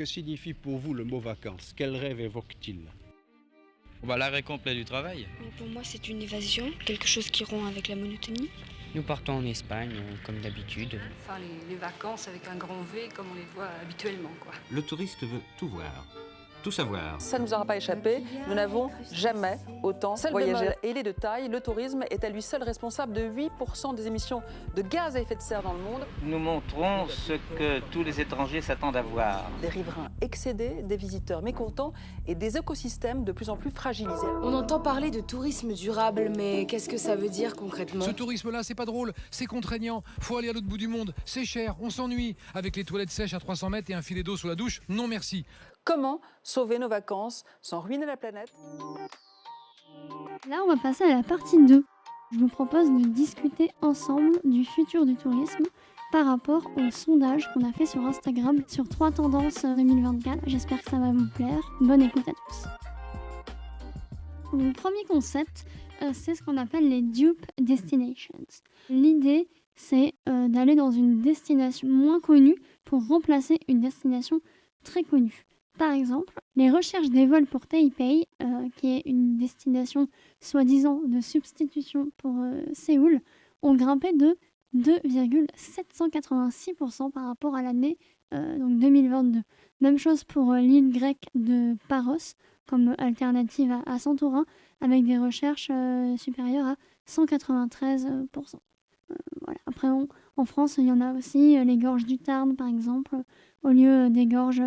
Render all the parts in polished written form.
Que signifie pour vous le mot vacances? Quel rêve évoque-t-il? L'arrêt complet du travail. Pour moi, c'est une évasion, quelque chose qui rompt avec la monotonie. Nous partons en Espagne, comme d'habitude. Enfin, les vacances avec un grand V, comme on les voit habituellement, quoi. Le touriste veut tout voir, tout savoir. Ça ne nous aura pas échappé, nous n'avons jamais autant voyagé. Et il est de taille, le tourisme est à lui seul responsable de 8% des émissions de gaz à effet de serre dans le monde. Nous montrons ce que tous les étrangers s'attendent à voir. Des riverains excédés, des visiteurs mécontents et des écosystèmes de plus en plus fragilisés. On entend parler de tourisme durable, mais qu'est-ce que ça veut dire concrètement? Ce tourisme-là, c'est pas drôle, c'est contraignant. Faut aller à l'autre bout du monde, c'est cher, on s'ennuie. Avec les toilettes sèches à 300 mètres et un filet d'eau sous la douche, non merci. Comment sauver nos vacances sans ruiner la planète? Là, on va passer à la partie 2. Je vous propose de discuter ensemble du futur du tourisme par rapport au sondage qu'on a fait sur Instagram sur 3 tendances 2024. J'espère que ça va vous plaire. Bonne écoute à tous. Le premier concept, c'est ce qu'on appelle les dupe destinations. L'idée, c'est d'aller dans une destination moins connue pour remplacer une destination très connue. Par exemple, les recherches des vols pour Taipei, qui est une destination soi-disant de substitution pour Séoul, ont grimpé de 2,786% par rapport à l'année donc 2022. Même chose pour l'île grecque de Paros, comme alternative à Santorin, avec des recherches supérieures à 193%. Voilà. Après, en France, il y en a aussi les gorges du Tarn, par exemple, au lieu des gorges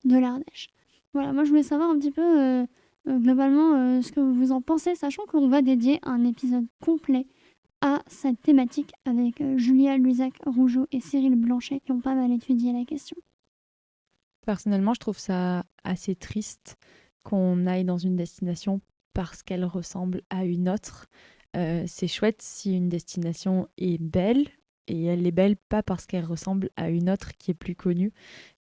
de l'Ardèche. Voilà, moi je voulais savoir un petit peu globalement ce que vous en pensez, sachant qu'on va dédier un épisode complet à cette thématique avec Julia Luzac-Rougeau et Cyril Blanchet qui ont pas mal étudié la question. Personnellement, je trouve ça assez triste qu'on aille dans une destination parce qu'elle ressemble à une autre. C'est chouette si une destination est belle, et elle est belle pas parce qu'elle ressemble à une autre qui est plus connue.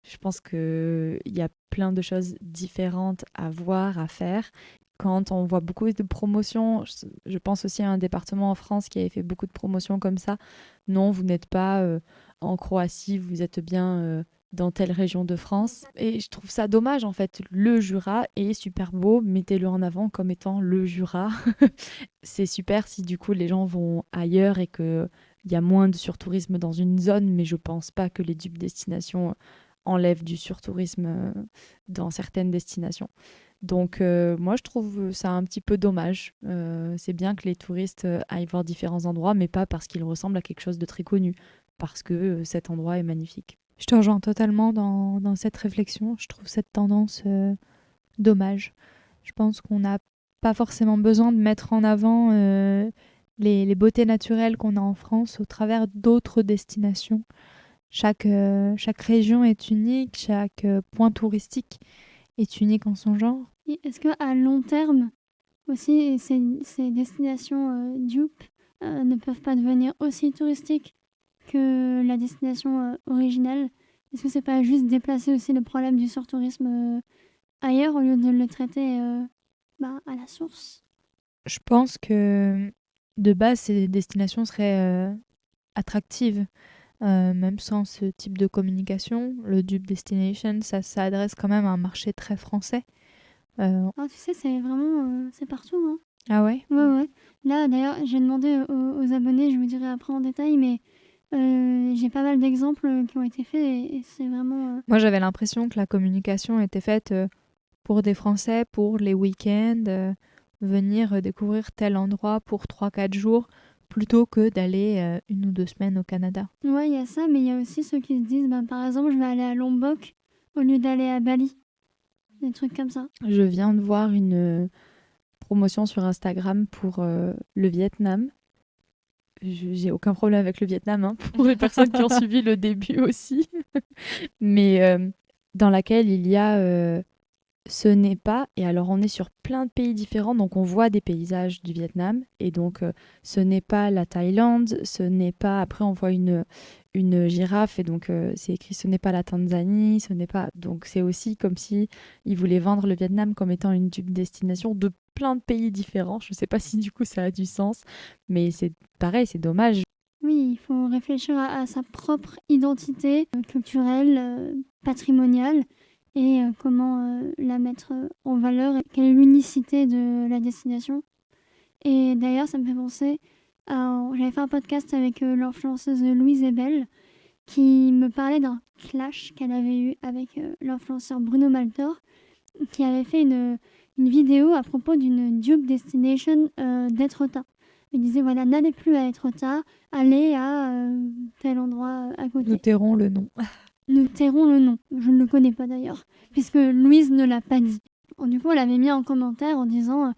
Je pense qu'il y a plein de choses différentes à voir, à faire. Quand on voit beaucoup de promotions, je pense aussi à un département en France qui avait fait beaucoup de promotions comme ça. Non, vous n'êtes pas en Croatie, vous êtes bien dans telle région de France. Et je trouve ça dommage en fait. Le Jura est super beau, mettez-le en avant comme étant le Jura. C'est super si du coup les gens vont ailleurs et qu'il y a moins de surtourisme dans une zone, mais je pense pas que les dupes destinations enlèvent du surtourisme dans certaines destinations. Donc moi je trouve ça un petit peu dommage. C'est bien que les touristes aillent voir différents endroits, mais pas parce qu'ils ressemblent à quelque chose de très connu, parce que cet endroit est magnifique. Je te rejoins totalement dans cette réflexion. Je trouve cette tendance dommage. Je pense qu'on n'a pas forcément besoin de mettre en avant les beautés naturelles qu'on a en France au travers d'autres destinations. Chaque région est unique, chaque point touristique est unique en son genre. Et est-ce qu'à long terme, aussi, ces destinations dupes ne peuvent pas devenir aussi touristiques que la destination originale? Est-ce que c'est pas juste déplacer aussi le problème du surtourisme ailleurs au lieu de le traiter à la source? Je pense que de base, ces destinations seraient attractives. Même sans ce type de communication, le dupe destination, ça s'adresse quand même à un marché très français. Tu sais, c'est vraiment c'est partout. Hein. Ah ouais? Ouais. Là, d'ailleurs, j'ai demandé aux abonnés, je vous dirai après en détail, mais j'ai pas mal d'exemples qui ont été faits et c'est vraiment... Moi, j'avais l'impression que la communication était faite pour des Français, pour les week-ends, venir découvrir tel endroit pour 3-4 jours, plutôt que d'aller 1 ou 2 semaines au Canada. Ouais, il y a ça, mais il y a aussi ceux qui se disent, par exemple, je vais aller à Lombok au lieu d'aller à Bali. Des trucs comme ça. Je viens de voir une promotion sur Instagram pour le Vietnam. J'ai aucun problème avec le Vietnam, hein, pour les personnes qui ont suivi le début aussi. Mais dans laquelle il y a... ce n'est pas, et alors on est sur plein de pays différents, donc on voit des paysages du Vietnam, et donc ce n'est pas la Thaïlande, ce n'est pas, après on voit une girafe, et donc c'est écrit ce n'est pas la Tanzanie, ce n'est pas, donc c'est aussi comme si ils voulaient vendre le Vietnam comme étant une destination de plein de pays différents. Je ne sais pas si du coup ça a du sens, mais c'est pareil, c'est dommage. Oui, il faut réfléchir à sa propre identité culturelle, patrimoniale, et comment la mettre en valeur et quelle est l'unicité de la destination. Et d'ailleurs, ça me fait penser j'avais fait un podcast avec l'influenceuse Louise Ebel qui me parlait d'un clash qu'elle avait eu avec l'influenceur Bruno Maltor qui avait fait une vidéo à propos d'une dupe destination d'Étretat. Il disait voilà, n'allez plus à Étretat, allez à tel endroit à côté. Nous tairons le nom. Nous tairons le nom. Je ne le connais pas d'ailleurs, puisque Louise ne l'a pas dit. Du coup, elle avait mis un commentaire en disant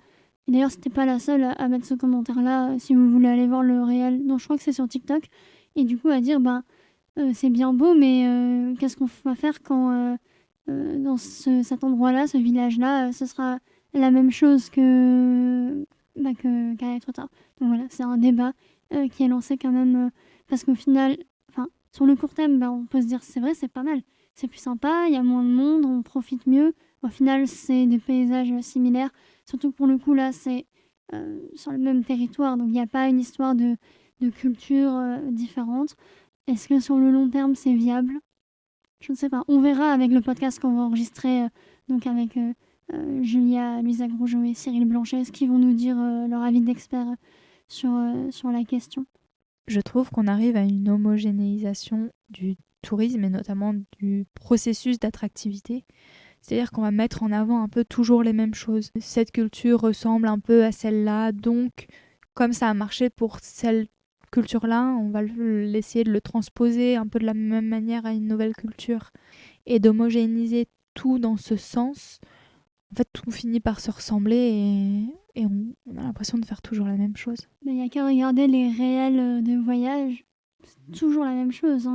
et d'ailleurs, c'était pas la seule à mettre ce commentaire-là, si vous voulez aller voir le réel. Non, je crois que c'est sur TikTok. Et du coup, à dire c'est bien beau, mais qu'est-ce qu'on va faire quand dans cet endroit-là, ce village-là, ce sera la même chose qu'à Étretat. Donc voilà, c'est un débat qui est lancé quand même, parce qu'au final, sur le court terme, on peut se dire c'est vrai, c'est pas mal. C'est plus sympa, il y a moins de monde, on profite mieux. Au final, c'est des paysages similaires. Surtout que pour le coup, là, c'est sur le même territoire. Donc il n'y a pas une histoire de culture différente. Est-ce que sur le long terme, c'est viable ? Je ne sais pas. On verra avec le podcast qu'on va enregistrer donc avec Julia, Luisa Grougeau et Cyril Blanchet, ce qu'ils vont nous dire leur avis d'experts sur la question. Je trouve qu'on arrive à une homogénéisation du tourisme et notamment du processus d'attractivité. C'est-à-dire qu'on va mettre en avant un peu toujours les mêmes choses. Cette culture ressemble un peu à celle-là, donc comme ça a marché pour celle culture-là, on va essayer de le transposer un peu de la même manière à une nouvelle culture. Et d'homogénéiser tout dans ce sens, en fait, tout finit par se ressembler et on a l'impression de faire toujours la même chose. Il n'y a qu'à regarder les réels de voyage. C'est toujours la même chose.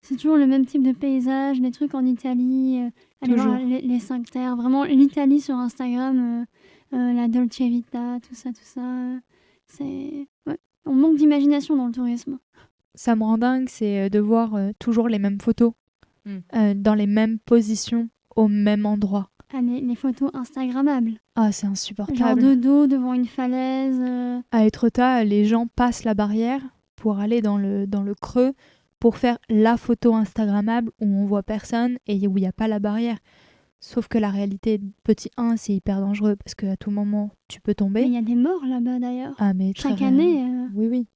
C'est toujours le même type de paysage, des trucs en Italie, aller voir les 5 terres. Vraiment, l'Italie sur Instagram, la Dolce Vita, tout ça. C'est... Ouais. On manque d'imagination dans le tourisme. Ça me rend dingue, c'est de voir toujours les mêmes photos, dans les mêmes positions, au même endroit. Ah, les photos Instagrammables. Ah, c'est insupportable. Genre de dos devant une falaise. À Étretat, les gens passent la barrière pour aller dans le creux pour faire la photo Instagrammable où on voit personne et où il n'y a pas la barrière. Sauf que la réalité, petit 1, c'est hyper dangereux parce qu'à tout moment, tu peux tomber. Mais il y a des morts là-bas d'ailleurs. Ah, mais chaque année. Oui.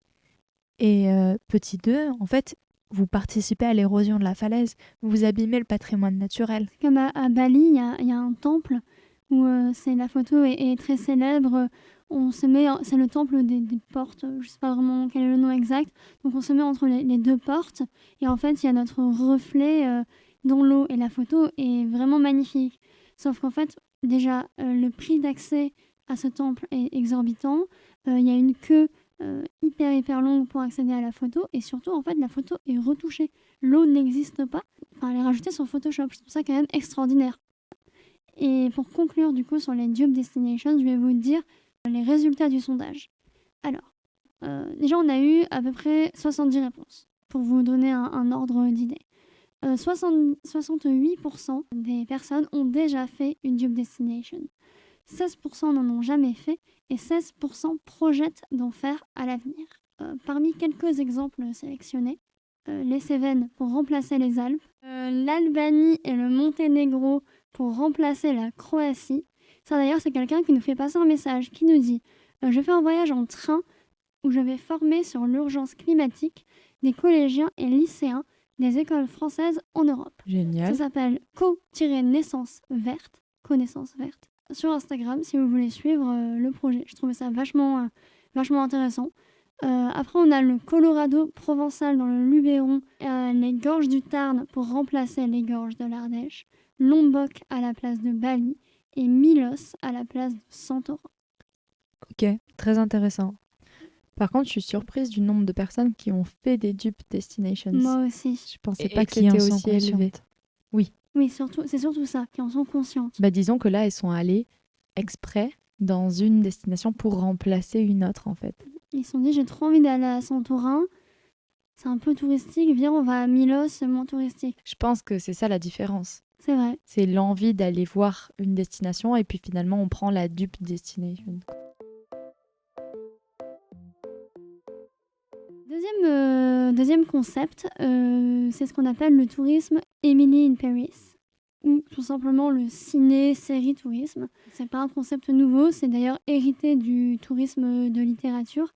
Et petit 2, en fait, vous participez à l'érosion de la falaise. Vous abîmez le patrimoine naturel. C'est comme à Bali, il y a un temple où la photo est très célèbre. On se met, c'est le temple des portes, je ne sais pas vraiment quel est le nom exact. Donc on se met entre les deux portes et en fait il y a notre reflet dans l'eau et la photo est vraiment magnifique. Sauf qu'en fait déjà le prix d'accès à ce temple est exorbitant. Il y a une queue hyper longue pour accéder à la photo et surtout en fait la photo est retouchée. L'eau n'existe pas. Enfin, elle est rajoutée sur Photoshop. Je trouve ça quand même extraordinaire. Et pour conclure du coup sur les dupe destinations, je vais vous dire les résultats du sondage. Alors, déjà on a eu à peu près 70 réponses, pour vous donner un ordre d'idée. 68% des personnes ont déjà fait une dupe destination. 16% n'en ont jamais fait et 16% projettent d'en faire à l'avenir. Parmi quelques exemples sélectionnés, les Cévennes pour remplacer les Alpes, l'Albanie et le Monténégro pour remplacer la Croatie. Ça d'ailleurs c'est quelqu'un qui nous fait passer un message qui nous dit je fais un voyage en train où je vais former sur l'urgence climatique des collégiens et lycéens des écoles françaises en Europe. Génial. Ça s'appelle co-naissance verte, connaissance verte, sur Instagram si vous voulez suivre le projet. Je trouvais ça vachement intéressant. Après on a le Colorado provençal dans le Luberon, les gorges du Tarn pour remplacer les gorges de l'Ardèche, Lombok à la place de Bali et Milos à la place de Santorin. Ok, très intéressant. Par contre, je suis surprise du nombre de personnes qui ont fait des dupe destinations. Moi aussi. Je pensais pas qu'ils en sont aussi élevé. Oui. Oui, c'est surtout ça, qui en sont conscientes. Bah, disons que là, elles sont allées exprès dans une destination pour remplacer une autre, en fait. Ils se sont dit, j'ai trop envie d'aller à Santorin. C'est un peu touristique. Viens, on va à Milos, c'est moins touristique. Je pense que c'est ça la différence. C'est vrai. C'est l'envie d'aller voir une destination et puis finalement, on prend la dupe destination. Deuxième concept, c'est ce qu'on appelle le tourisme Emily in Paris. ou tout simplement le ciné-série-tourisme. C'est pas un concept nouveau, c'est d'ailleurs hérité du tourisme de littérature.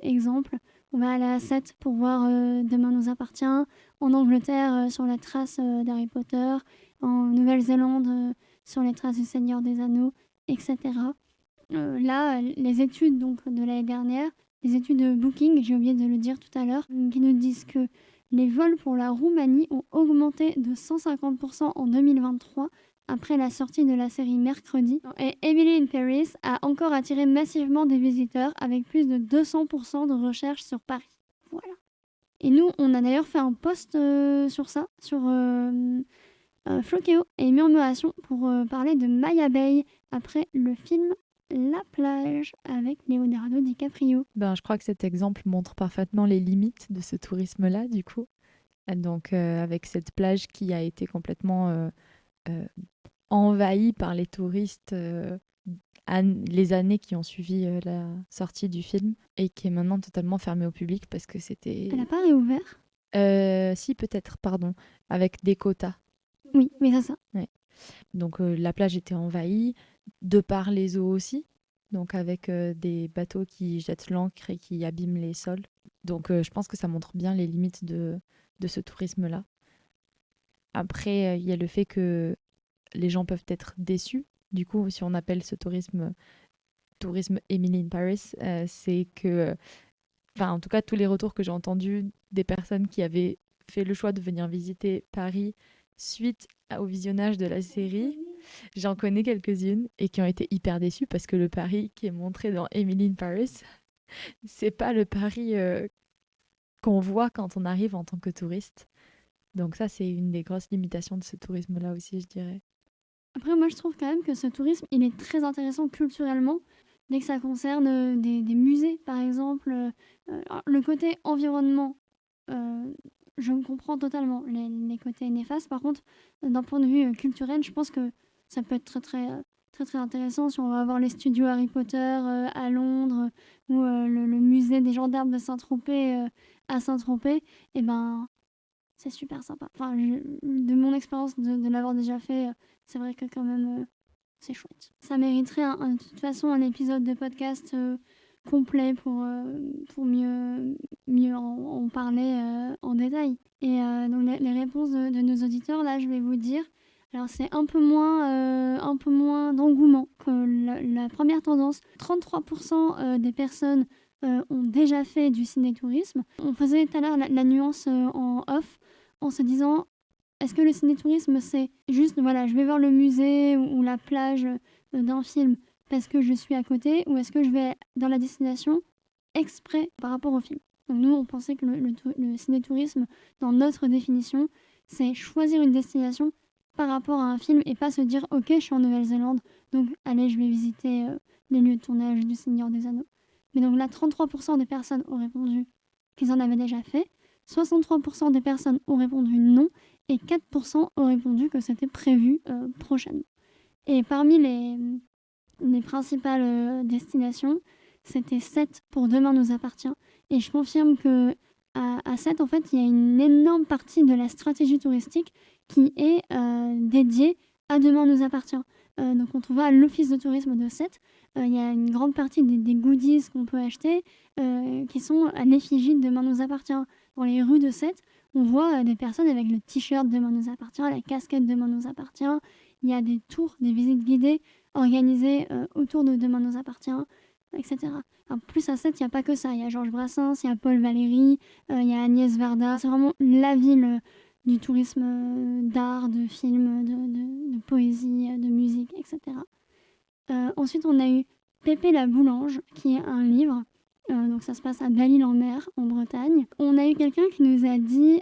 Exemple, on va aller à Sète pour voir Demain nous appartient, en Angleterre sur la trace d'Harry Potter, en Nouvelle-Zélande sur les traces du Seigneur des Anneaux, etc. Là, les études donc, de l'année dernière, les études de Booking, j'ai oublié de le dire tout à l'heure, qui nous disent que les vols pour la Roumanie ont augmenté de 150% en 2023 après la sortie de la série Mercredi. Et Emily in Paris a encore attiré massivement des visiteurs avec plus de 200% de recherches sur Paris. Voilà. Et nous, on a d'ailleurs fait un post sur ça, sur Floqueo et Murmuration pour parler de Maya Bay après le film La plage avec Leonardo DiCaprio. Je crois que cet exemple montre parfaitement les limites de ce tourisme-là, du coup. Donc, avec cette plage qui a été complètement envahie par les touristes les années qui ont suivi la sortie du film et qui est maintenant totalement fermée au public parce que c'était... Elle n'a pas réouvert ? Si, peut-être, pardon, avec des quotas. Oui, mais c'est ça. Ouais. Donc, la plage était envahie, de par les eaux aussi. Donc avec des bateaux qui jettent l'ancre et qui abîment les sols. Donc je pense que ça montre bien les limites de ce tourisme-là. Après, il y a le fait que les gens peuvent être déçus. Du coup, si on appelle ce tourisme Emily in Paris, c'est que... en tout cas, tous les retours que j'ai entendus des personnes qui avaient fait le choix de venir visiter Paris suite au visionnage de la série... J'en connais quelques-unes et qui ont été hyper déçues parce que le Paris qui est montré dans Emily in Paris, c'est pas le Paris qu'on voit quand on arrive en tant que touriste. Donc ça, c'est une des grosses limitations de ce tourisme-là aussi, je dirais. Après, moi, je trouve quand même que ce tourisme, il est très intéressant culturellement, dès que ça concerne des musées, par exemple. Le côté environnement, je comprends totalement les côtés néfastes. Par contre, d'un point de vue culturel, je pense que ça peut être très intéressant si on va voir les studios Harry Potter à Londres ou le musée des gendarmes de Saint-Tropez à Saint-Tropez. Et c'est super sympa. De mon expérience de l'avoir déjà fait, c'est vrai que quand même, c'est chouette. Ça mériterait de toute façon un épisode de podcast complet pour mieux en parler en détail. Et donc les réponses de nos auditeurs, là, je vais vous dire. Alors c'est un peu moins d'engouement que la première tendance. 33% des personnes ont déjà fait du ciné-tourisme. On faisait tout à l'heure la nuance en off en se disant est-ce que le ciné-tourisme c'est juste voilà, je vais voir le musée ou la plage d'un film parce que je suis à côté, ou est-ce que je vais dans la destination exprès par rapport au film. Donc nous on pensait que le ciné-tourisme dans notre définition c'est choisir une destination par rapport à un film et pas se dire ok je suis en Nouvelle-Zélande donc allez je vais visiter les lieux de tournage du Seigneur des Anneaux. Mais donc là 33% des personnes ont répondu qu'ils en avaient déjà fait, 63% des personnes ont répondu non et 4% ont répondu que c'était prévu prochainement. Et parmi les principales destinations, c'était Sète pour Demain nous appartient. Et je confirme que à Sète, en fait, il y a une énorme partie de la stratégie touristique qui est dédiée à Demain nous appartient. Donc quand on va à l'office de tourisme de Sète, il y a une grande partie des goodies qu'on peut acheter qui sont à l'effigie de Demain nous appartient. Dans les rues de Sète, on voit des personnes avec le t-shirt Demain nous appartient, la casquette Demain nous appartient. Il y a des tours, des visites guidées organisées autour de Demain nous appartient, etc. En plus à Sète, il n'y a pas que ça. Il y a Georges Brassens, il y a Paul Valéry, il y a Agnès Varda. C'est vraiment la ville du tourisme d'art, de film, de poésie, de musique, etc. Ensuite, on a eu Pépé la Boulange, qui est un livre. Donc ça se passe à Belle-Île-en-Mer, en Bretagne. On a eu quelqu'un qui nous a dit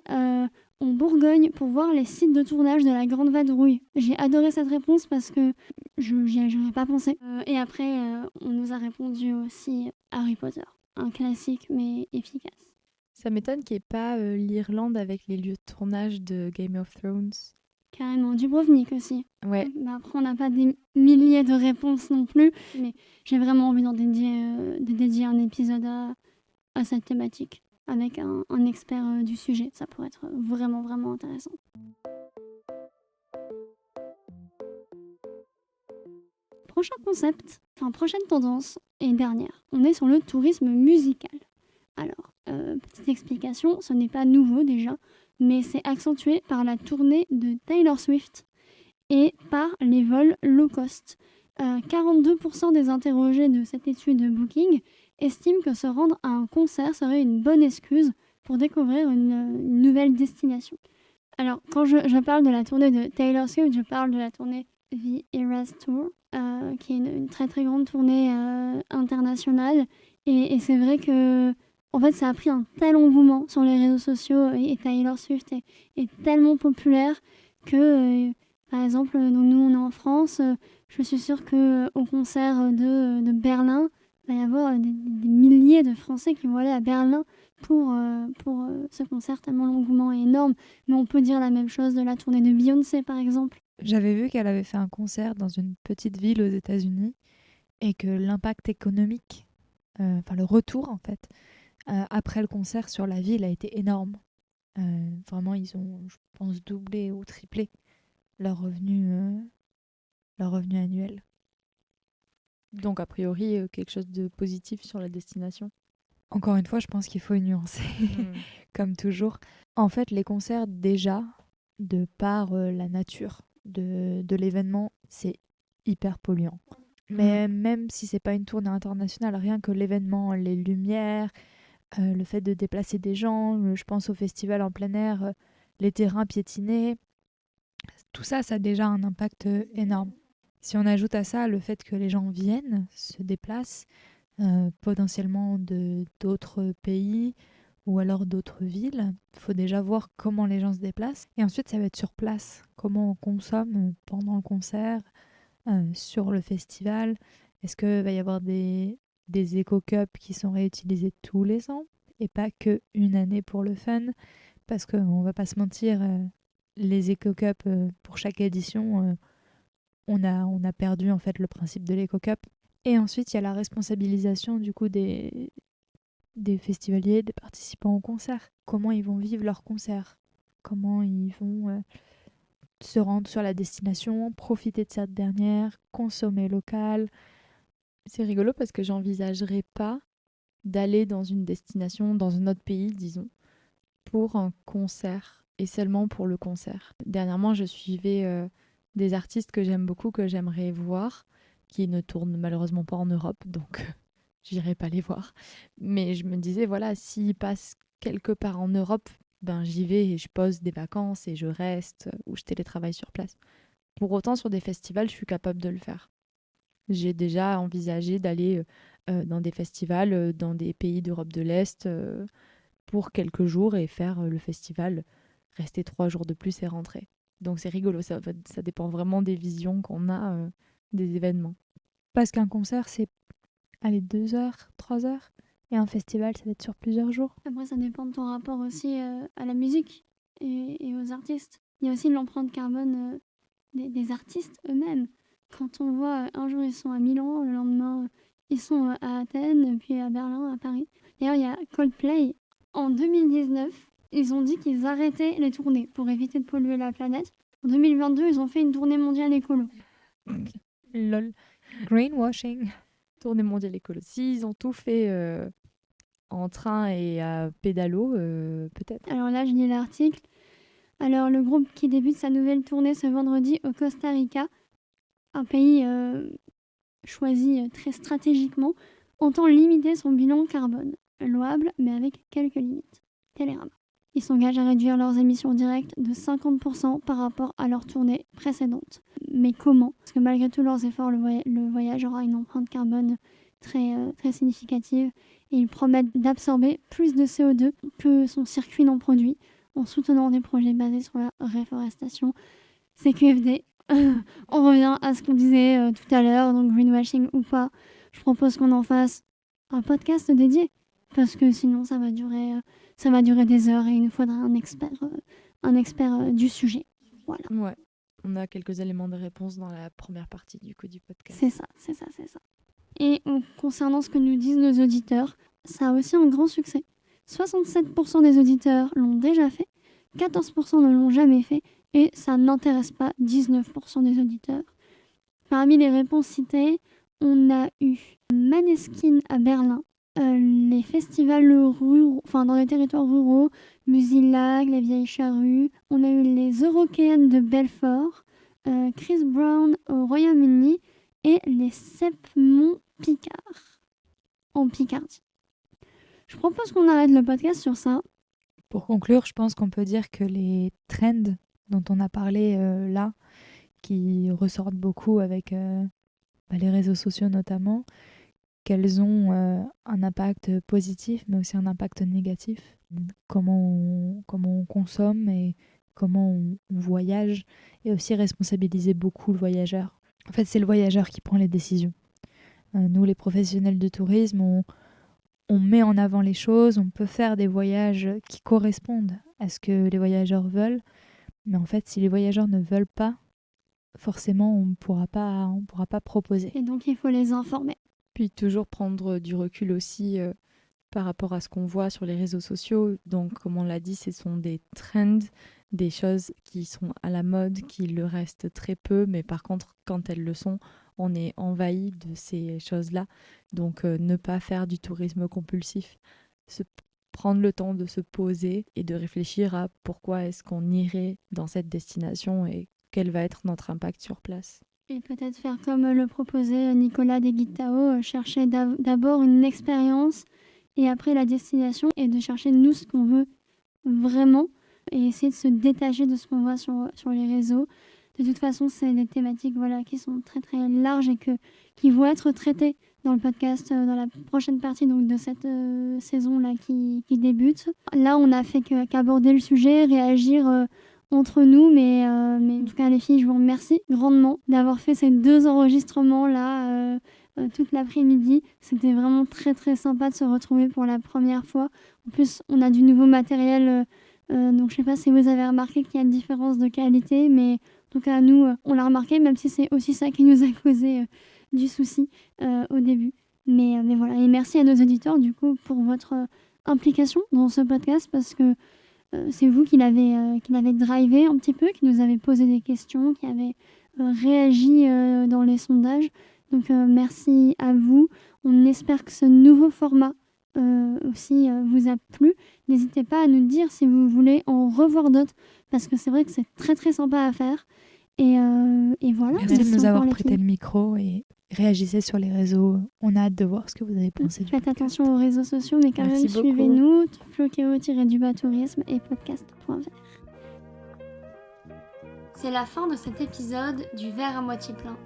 en Bourgogne pour voir les sites de tournage de la Grande Vadrouille. J'ai adoré cette réponse parce que j'y aurais pas pensé. Et après, on nous a répondu aussi Harry Potter, un classique mais efficace. Ça m'étonne qu'il n'y ait pas l'Irlande avec les lieux de tournage de Game of Thrones. Carrément, Dubrovnik aussi. Ouais. Après, on n'a pas des milliers de réponses non plus, mais j'ai vraiment envie de dédier un épisode à cette thématique avec un expert du sujet. Ça pourrait être vraiment, vraiment intéressant. prochain concept, prochaine tendance et dernière, on est sur le tourisme musical. Alors, petite explication, ce n'est pas nouveau déjà, mais c'est accentué par la tournée de Taylor Swift et par les vols low cost. 42% des interrogés de cette étude de Booking estiment que se rendre à un concert serait une bonne excuse pour découvrir une nouvelle destination. Alors, quand je parle de la tournée de Taylor Swift, je parle de la tournée The Eras Tour, qui est une très très grande tournée internationale. Et c'est vrai que en fait, ça a pris un tel engouement sur les réseaux sociaux et Taylor Swift est tellement populaire que, par exemple, nous on est en France, je suis sûre qu'au concert de Berlin, il va y avoir des milliers de Français qui vont aller à Berlin pour ce concert, tellement l'engouement est énorme. Mais on peut dire la même chose de la tournée de Beyoncé, par exemple. J'avais vu qu'elle avait fait un concert dans une petite ville aux États-Unis et que l'impact économique, le retour en fait, après le concert sur la ville a été énorme. Vraiment, ils ont, je pense, doublé ou triplé leur revenu annuel. Donc, a priori, quelque chose de positif sur la destination. Encore une fois, je pense qu'il faut nuancer, comme toujours. En fait, les concerts, déjà, de par la nature de l'événement, c'est hyper polluant. Mais même si c'est pas une tournée internationale, rien que l'événement, les lumières, le fait de déplacer des gens, je pense au festival en plein air, les terrains piétinés, tout ça, ça a déjà un impact énorme. Si on ajoute à ça le fait que les gens viennent, se déplacent, potentiellement d'autres pays ou alors d'autres villes, il faut déjà voir comment les gens se déplacent. Et ensuite, ça va être sur place, comment on consomme pendant le concert, sur le festival. Est-ce qu'il va y avoir des éco-cups qui sont réutilisés tous les ans et pas qu'une année pour le fun? Parce qu'on va pas se mentir, les éco-cups, pour chaque édition, on a perdu en fait le principe de l'éco-cup. Et ensuite, il y a la responsabilisation du coup des festivaliers, des participants au concert. Comment ils vont vivre leur concert? Comment ils vont se rendre sur la destination, profiter de cette dernière, consommer local? C'est rigolo parce que j'envisagerais pas d'aller dans une destination, dans un autre pays, disons, pour un concert et seulement pour le concert. Dernièrement, je suivais des artistes que j'aime beaucoup, que j'aimerais voir, qui ne tournent malheureusement pas en Europe, donc j'irai pas les voir. Mais je me disais, voilà, s'ils passent quelque part en Europe, ben j'y vais et je pose des vacances et je reste ou je télétravaille sur place. Pour autant, sur des festivals, je suis capable de le faire. J'ai déjà envisagé d'aller dans des festivals dans des pays d'Europe de l'Est pour quelques jours et faire le festival, rester 3 jours de plus et rentrer. Donc c'est rigolo, ça dépend vraiment des visions qu'on a des événements. Parce qu'un concert, c'est 2 heures, 3 heures. Et un festival, ça va être sur plusieurs jours. Après, ça dépend de ton rapport aussi à la musique et aux artistes. Il y a aussi l'empreinte carbone des artistes eux-mêmes. Quand on voit un jour ils sont à Milan, le lendemain ils sont à Athènes, puis à Berlin, à Paris. D'ailleurs, il y a Coldplay. En 2019, ils ont dit qu'ils arrêtaient les tournées pour éviter de polluer la planète. En 2022, ils ont fait une tournée mondiale écolo. Lol. Greenwashing. Tournée mondiale écolo. S'ils ont tout fait en train et à pédalo, peut-être. Alors là, je lis l'article. Alors, le groupe qui débute sa nouvelle tournée ce vendredi au Costa Rica, un pays choisi très stratégiquement, entend limiter son bilan carbone. Louable, mais avec quelques limites. Télérama. Ils s'engagent à réduire leurs émissions directes de 50% par rapport à leur tournée précédente. Mais comment? Parce que malgré tous leurs efforts, le voyage aura une empreinte carbone très, très significative et ils promettent d'absorber plus de CO2 que son circuit non produit en soutenant des projets basés sur la réforestation. CQFD, on revient à ce qu'on disait tout à l'heure, donc greenwashing ou pas, je propose qu'on en fasse un podcast dédié parce que sinon ça va durer des heures et il nous faudra un expert du sujet. Voilà. Ouais, on a quelques éléments de réponse dans la première partie du podcast. C'est ça. Et concernant ce que nous disent nos auditeurs, ça a aussi un grand succès. 67% des auditeurs l'ont déjà fait, 14% ne l'ont jamais fait et ça n'intéresse pas 19% des auditeurs. Parmi les réponses citées, on a eu Maneskin à Berlin, les festivals ruraux, enfin dans les territoires ruraux, Musilag, les Vieilles Charrues. On a eu les Eurokéennes de Belfort, Chris Brown au Royaume-Uni et les Septmonts Picard en Picardie. Je propose qu'on arrête le podcast sur ça. Pour conclure, je pense qu'on peut dire que les trends dont on a parlé là, qui ressortent beaucoup avec les réseaux sociaux notamment, qu'elles ont un impact positif mais aussi un impact négatif. Comment on consomme et comment on voyage, et aussi responsabiliser beaucoup le voyageur. En fait, c'est le voyageur qui prend les décisions. Nous, les professionnels de tourisme, on met en avant les choses, on peut faire des voyages qui correspondent à ce que les voyageurs veulent, mais en fait, si les voyageurs ne veulent pas, forcément, on ne pourra pas proposer. Et donc, il faut les informer. Puis toujours prendre du recul aussi par rapport à ce qu'on voit sur les réseaux sociaux. Donc, comme on l'a dit, ce sont des trends, des choses qui sont à la mode, qui le restent très peu, mais par contre, quand elles le sont, on est envahi de ces choses-là. Donc, ne pas faire du tourisme compulsif, prendre le temps de se poser et de réfléchir à pourquoi est-ce qu'on irait dans cette destination et quel va être notre impact sur place. Et peut-être faire comme le proposait Nicolas Deguitao, chercher d'abord une expérience et après la destination, et de chercher nous ce qu'on veut vraiment et essayer de se détacher de ce qu'on voit sur les réseaux. De toute façon, c'est des thématiques qui sont très très larges et qui vont être traitées dans le podcast dans la prochaine partie donc, de cette saison-là qui débute. Là, on n'a fait qu'aborder le sujet, réagir entre nous, mais en tout cas les filles, je vous remercie grandement d'avoir fait ces 2 enregistrements-là toute l'après-midi. C'était vraiment très très sympa de se retrouver pour la première fois. En plus, on a du nouveau matériel, donc je sais pas si vous avez remarqué qu'il y a une différence de qualité, mais en tout cas nous, on l'a remarqué, même si c'est aussi ça qui nous a causé du souci au début. Mais voilà, et merci à nos auditeurs du coup pour votre implication dans ce podcast, parce que c'est vous qui l'avez drivé un petit peu, qui nous avez posé des questions, qui avez réagi dans les sondages. Donc merci à vous. On espère que ce nouveau format aussi vous a plu. N'hésitez pas à nous dire si vous voulez en revoir d'autres, parce que c'est vrai que c'est très très sympa à faire. Et voilà. Merci de nous avoir prêté le micro et réagissez sur les réseaux. On a hâte de voir ce que vous avez pensé. Faites attention aux réseaux sociaux, mais quand même suivez-nous, Flokeo-tourisme et podcast.vert. C'est la fin de cet épisode du verre à moitié plein.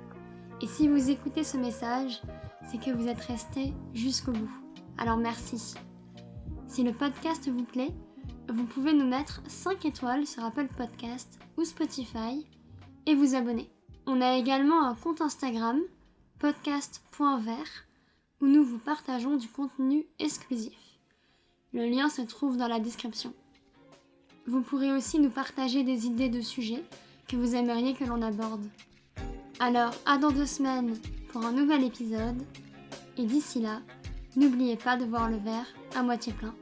Et si vous écoutez ce message, c'est que vous êtes resté jusqu'au bout. Alors merci. Si le podcast vous plaît, vous pouvez nous mettre 5 étoiles sur Apple Podcast ou Spotify et vous abonner. On a également un compte Instagram, podcast.vert, où nous vous partageons du contenu exclusif. Le lien se trouve dans la description. Vous pourrez aussi nous partager des idées de sujets que vous aimeriez que l'on aborde. Alors, à dans 2 semaines pour un nouvel épisode, et d'ici là, n'oubliez pas de voir le verre à moitié plein.